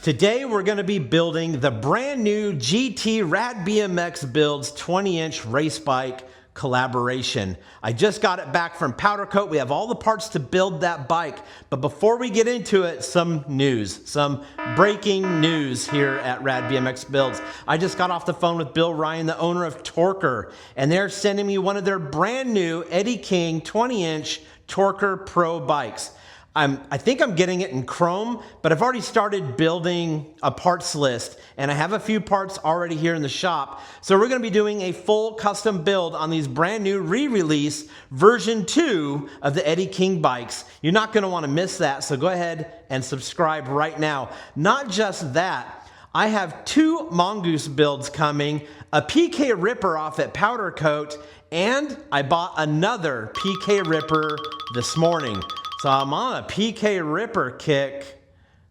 Today we're going to be building the brand new GT Rad BMX Builds 20-inch race bike collaboration. I just got it back from powder coat. We have all the parts to build that bike. But before we get into it, some news, some breaking news here at Rad BMX Builds. I just got off the phone with Bill Ryan, the owner of Torker, and they're sending me one of their brand new Eddie King 20-inch Torker Pro bikes. I think I'm getting it in chrome, but I've already started building a parts list, and I have a few parts already here in the shop. So we're going to be doing a full custom build on these brand new re-release version 2 of the Eddie King bikes. You're not going to want to miss that, so go ahead and subscribe right now. Not just that, I have 2 Mongoose builds coming, a PK Ripper off at powder coat, and I bought another PK Ripper this morning. So I'm on a PK Ripper kick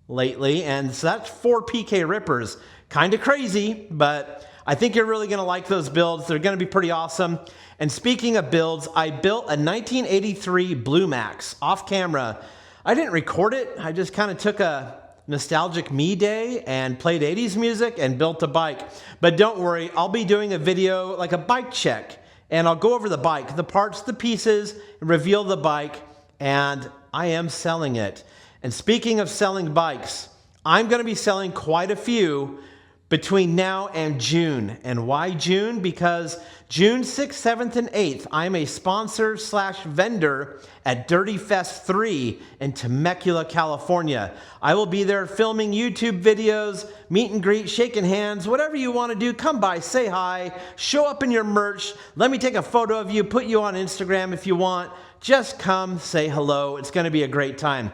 lately, and so that's 4 PK Rippers. Kind of crazy, but I think you're really going to like those builds. They're going to be pretty awesome. And speaking of builds, I built a 1983 Blue Max off camera. I didn't record it. I just kind of took a nostalgic me day and played 80s music and built a bike. But don't worry, I'll be doing a video like a bike check, and I'll go over the bike, the parts, the pieces, reveal the bike, and I am selling it. And speaking of selling bikes, I'm going to be selling quite a few between now and June. And why June? Because June 6th, 7th, and 8th, I'm a sponsor / vendor at Dirty Fest 3 in Temecula, California. I will be there filming YouTube videos, meet and greet, shaking hands, whatever you want to do. Come by, say hi, show up in your merch. Let me take a photo of you, put you on Instagram if you want. Just come, say hello. It's going to be a great time.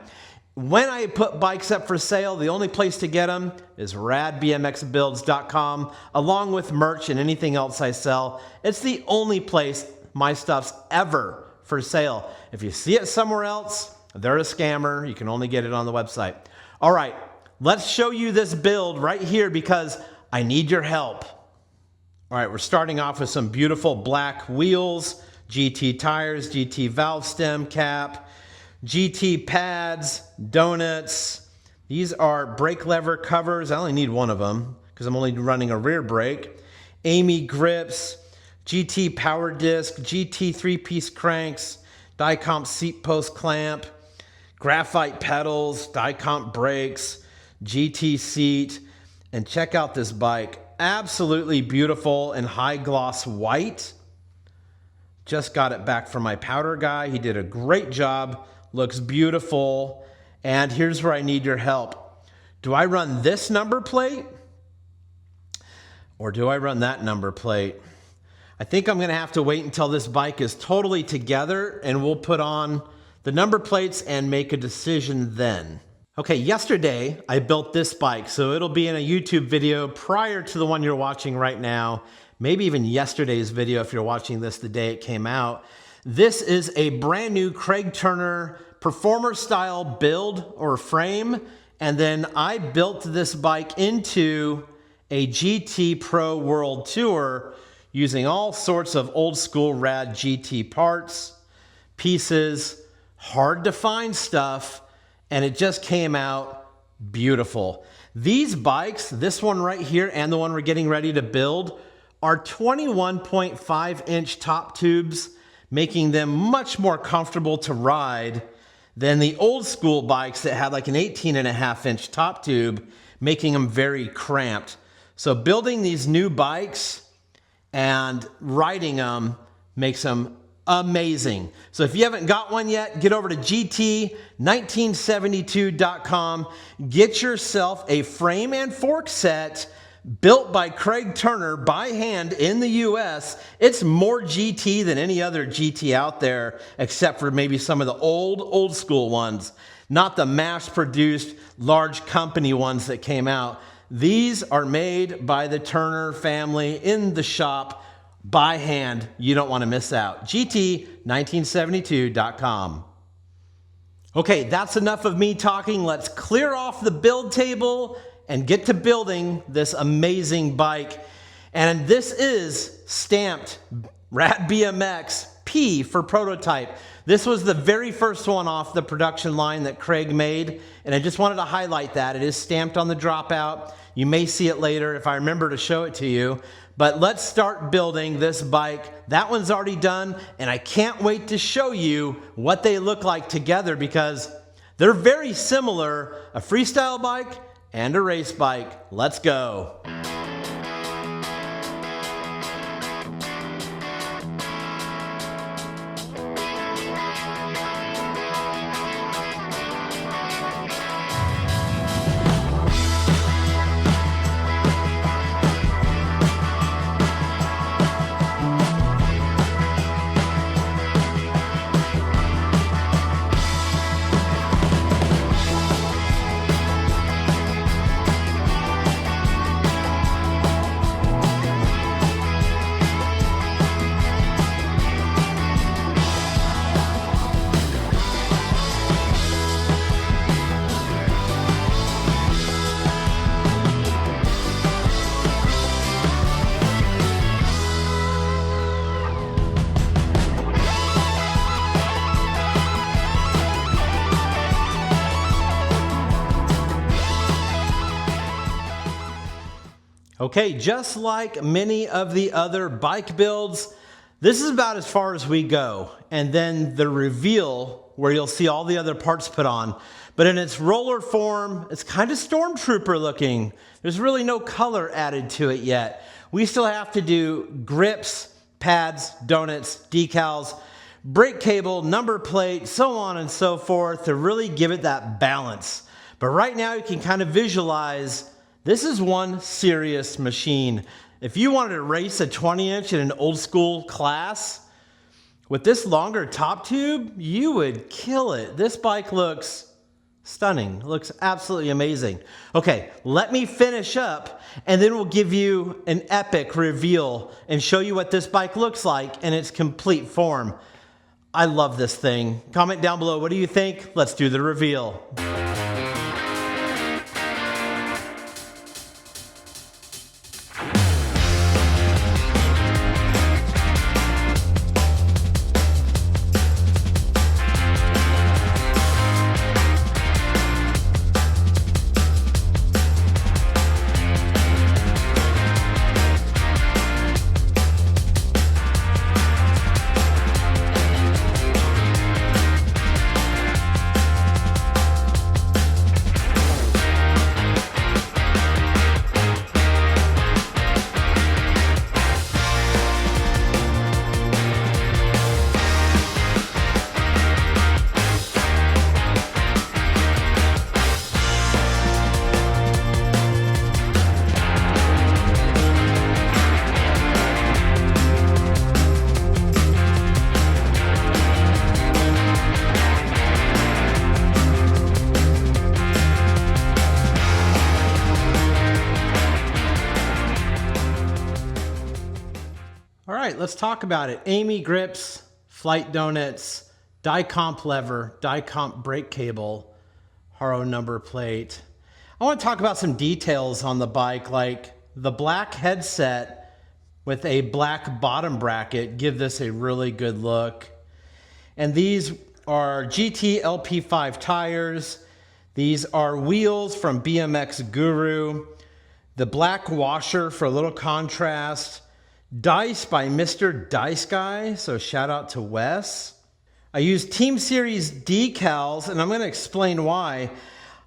When I put bikes up for sale, the only place to get them is RADBMXBUILDS.com, along with merch and anything else I sell. It's the only place my stuff's ever for sale. If you see it somewhere else, they're a scammer. You can only get it on the website. All right, let's show you this build right here because I need your help. All right, we're starting off with some beautiful black wheels, GT tires, GT valve stem cap, GT pads, donuts. These are brake lever covers. I only need one of them because I'm only running a rear brake. Amy grips, GT power disc, GT 3-piece cranks, Dicomp seat post clamp, graphite pedals, Dicomp brakes, GT seat. And check out this bike. Absolutely beautiful and high gloss white. Just got it back from my powder guy. He did a great job. Looks beautiful. And here's where I need your help. Do I run this number plate? Or do I run that number plate? I think I'm going to have to wait until this bike is totally together and we'll put on the number plates and make a decision then. Okay, yesterday I built this bike, so it'll be in a YouTube video prior to the one you're watching right now. Maybe even yesterday's video if you're watching this the day it came out. This is a brand new Craig Turner performer style build or frame. And then I built this bike into a GT Pro World Tour using all sorts of old school rad GT parts, pieces, hard to find stuff, and it just came out beautiful. These bikes, this one right here and the one we're getting ready to build, are 21.5-inch top tubes, making them much more comfortable to ride than the old school bikes that had like an 18.5-inch top tube, making them very cramped. So building these new bikes and riding them makes them amazing. So if you haven't got one yet, get over to GT1972.com. Get yourself a frame and fork set built by Craig Turner by hand in the US. It's more GT than any other GT out there, except for maybe some of the old school ones, not the mass-produced large company ones that came out. These are made by the Turner family in the shop by hand. You don't want to miss out. GT1972.com. Okay, that's enough of me talking. Let's clear off the build table and get to building this amazing bike. And this is stamped Rad BMX P for prototype. This was the very first one off the production line that Craig made, and I just wanted to highlight that. It is stamped on the dropout. You may see it later if I remember to show it to you. But let's start building this bike. That one's already done, and I can't wait to show you what they look like together because they're very similar, a freestyle bike and a race bike. Let's go. Okay, just like many of the other bike builds, this is about as far as we go. And then the reveal where you'll see all the other parts put on. But in its roller form, it's kind of Stormtrooper looking. There's really no color added to it yet. We still have to do grips, pads, donuts, decals, brake cable, number plate, so on and so forth to really give it that balance. But right now you can kind of visualize this is one serious machine. If you wanted to race a 20-inch in an old school class with this longer top tube, you would kill it. This bike looks stunning. It looks absolutely amazing. Okay, let me finish up and then we'll give you an epic reveal and show you what this bike looks like in its complete form. I love this thing. Comment down below, what do you think? Let's do the reveal. All right, let's talk about it. Amy grips, Flite donuts, die comp lever, die comp brake cable, Haro number plate. I want to talk about some details on the bike, like the black headset with a black bottom bracket give this a really good look. And these are GT LP5 tires. These are wheels from BMX Guru. The black washer for a little contrast. Dice by Mr. Dice Guy, so shout out to Wes. I used Team Series decals, and I'm going to explain why.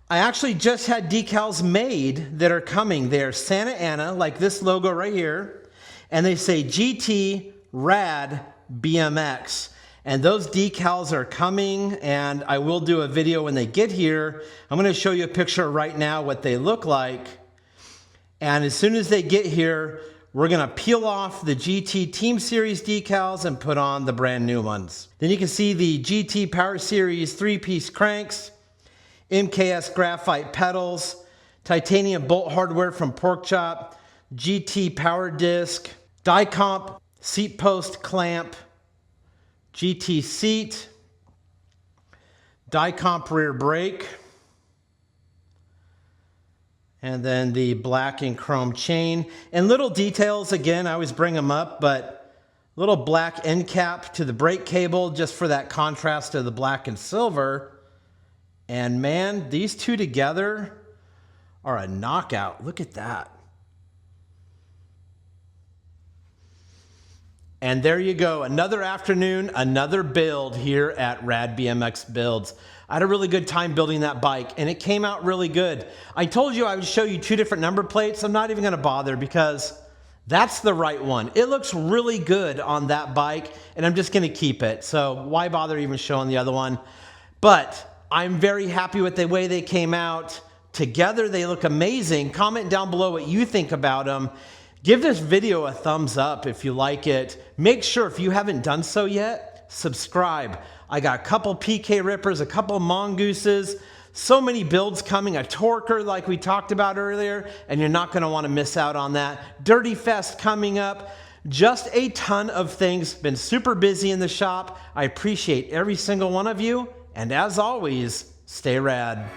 I actually just had decals made that are coming. They're Santa Ana, like this logo right here, and they say GT Rad BMX. And those decals are coming, and I will do a video when they get here. I'm going to show you a picture right now what they look like. And as soon as they get here, we're going to peel off the GT Team Series decals and put on the brand new ones. Then you can see the GT Power Series 3-piece cranks, MKS graphite pedals, titanium bolt hardware from Pork Chop, GT Power Disc, die comp seat post clamp, GT seat, die comp rear brake, and then the black and chrome chain. And little details, again, I always bring them up, but Little black end cap to the brake cable just for that contrast of the black and silver. And man, these two together are a knockout. Look at that. And there you go, another afternoon, another build here at Rad BMX Builds. I had a really good time building that bike, and it came out really good. I told you I would show you two different number plates. I'm not even gonna bother because that's the right one. It looks really good on that bike, and I'm just gonna keep it. So why bother even showing the other one? But I'm very happy with the way they came out. Together, they look amazing. Comment down below what you think about them. Give this video a thumbs up if you like it. Make sure, if you haven't done so yet, subscribe. I got a couple PK Rippers, a couple Mongooses, so many builds coming, a Torquer like we talked about earlier, and you're not gonna wanna miss out on that. Dirty Fest coming up. Just a ton of things. Been super busy in the shop. I appreciate every single one of you, and as always, stay rad.